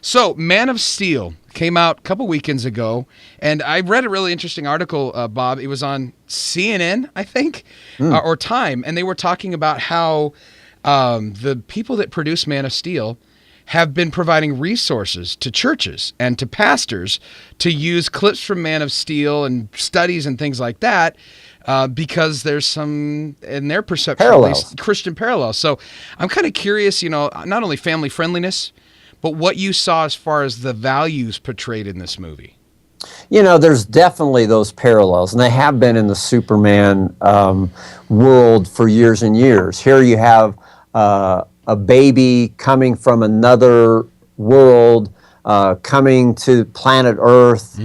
So, Man of Steel came out a couple weekends ago, and I read a really interesting article, Bob. It was on CNN, I think, or Time, and they were talking about how the people that produce Man of Steel have been providing resources to churches and to pastors to use clips from Man of Steel and studies and things like that. Because there's some, in their perception, at least, Christian parallels. So I'm kind of curious, not only family friendliness, but what you saw as far as the values portrayed in this movie. There's definitely those parallels, and they have been in the Superman world for years and years. Here you have a baby coming from another world, coming to planet Earth,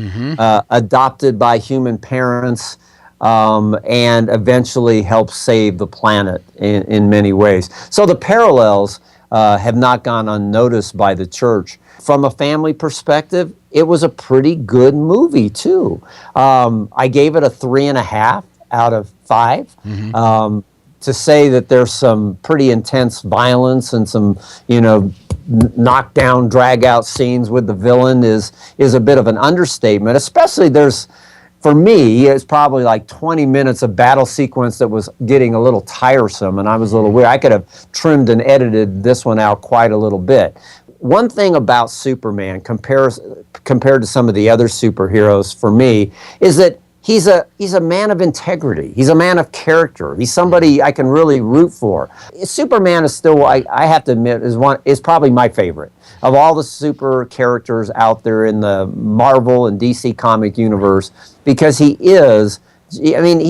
adopted by human parents, and eventually help save the planet in many ways. So the parallels have not gone unnoticed by the church. From a family perspective, it was a pretty good movie too. I gave it a 3.5 out of 5. To say that there's some pretty intense violence and some, knockdown, drag-out scenes with the villain is a bit of an understatement. Especially for me, it's probably like 20 minutes of battle sequence that was getting a little tiresome, and I was a little weird. I could have trimmed and edited this one out quite a little bit. One thing about Superman compared to some of the other superheroes for me is that he's a man of integrity. He's a man of character. He's somebody I can really root for. Superman is still, I have to admit, is probably my favorite of all the super characters out there in the Marvel and DC comic universe, because he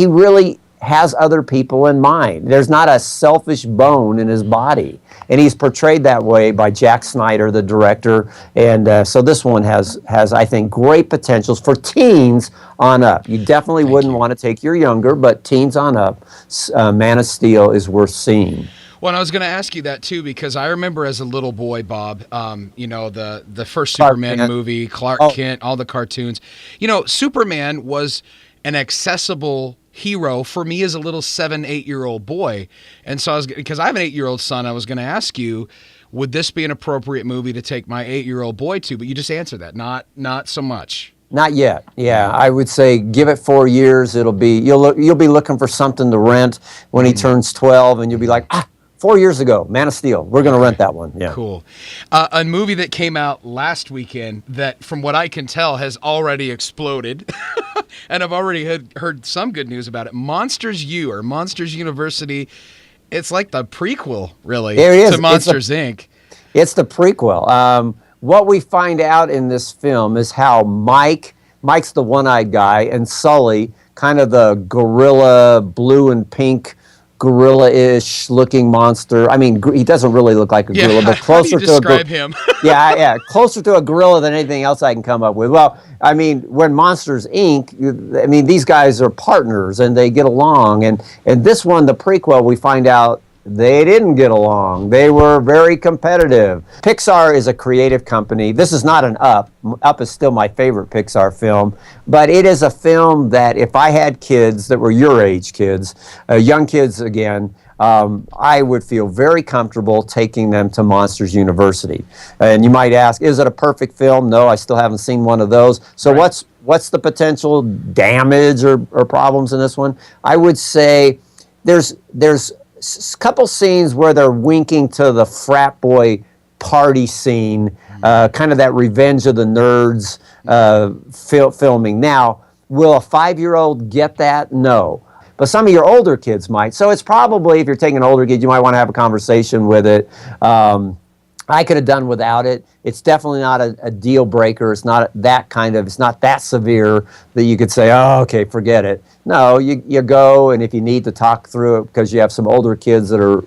really has other people in mind. There's not a selfish bone in his body. And he's portrayed that way by Jack Snyder, the director. And so this one has, I think, great potentials for teens on up. You definitely wouldn't want to take your younger, but teens on up, Man of Steel is worth seeing. Well, and I was going to ask you that too, because I remember as a little boy, Bob, the first Superman movie, Clark Kent, all the cartoons. Superman was an accessible hero for me as a little 7-8-year-old boy. And so because I have an 8-year-old son, I was going to ask you, would this be an appropriate movie to take my 8-year-old boy to? But you just answered that. Not so much. Not yet. Yeah, I would say give it 4 years. You'll be looking for something to rent when he turns 12, and you'll be like, 4 years ago, Man of Steel. We're going to rent that one. Yeah. Cool. A movie that came out last weekend that, from what I can tell, has already exploded. And I've already heard some good news about it. Monsters U, or Monsters University. It's like the prequel, really, to Monsters, Inc. It's the prequel. What we find out in this film is how Mike's the one-eyed guy, and Sully, kind of the gorilla, blue and pink, gorilla-ish looking monster. I mean, he doesn't really look like a gorilla, but closer to describe him. Closer to a gorilla than anything else I can come up with. Well, I mean, when Monsters Inc., these guys are partners and they get along. And this one, the prequel, we find out they didn't get along. They were very competitive. Pixar is a creative company. This is not an Up. Up is still my favorite Pixar film. But it is a film that if I had kids that were your age kids, young kids again, I would feel very comfortable taking them to Monsters University. And you might ask, is it a perfect film? No, I still haven't seen one of those. So what's the potential damage or problems in this one? I would say there's a couple scenes where they're winking to the frat boy party scene, kind of that Revenge of the Nerds filming. Now, will a 5-year-old get that? No. But some of your older kids might. So it's probably, if you're taking an older kid, you might want to have a conversation with it. I could have done without it. It's definitely not a deal breaker. It's not it's not that severe that you could say, oh, okay, forget it. No, you go, and if you need to talk through it because you have some older kids that are,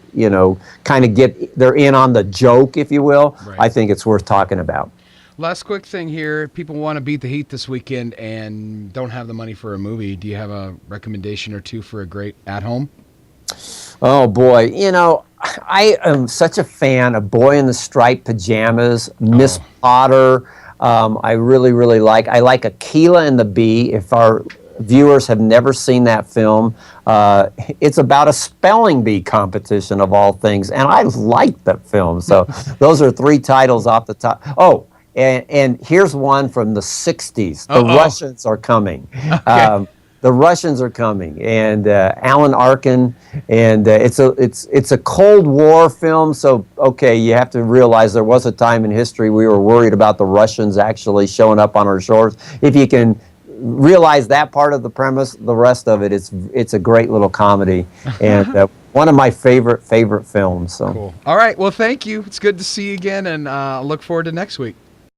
they're in on the joke, if you will, right. I think it's worth talking about. Last quick thing here. People want to beat the heat this weekend and don't have the money for a movie. Do you have a recommendation or two for a great at-home? Oh, boy. I am such a fan of Boy in the Striped Pajamas, Miss Potter. I really, really like Akeelah and the Bee. If our viewers have never seen that film, it's about a spelling bee competition of all things, and I like that film. So those are 3 titles off the top. Oh, And here's one from the 60s. The Uh-oh. Russians are coming. Okay. The Russians are coming, and Alan Arkin, and it's a Cold War film. So okay, you have to realize there was a time in history we were worried about the Russians actually showing up on our shores. If you can realize that part of the premise, the rest of it, it's a great little comedy, and one of my favorite films. So Cool. All right. Well, thank you. It's good to see you again, and look forward to next week.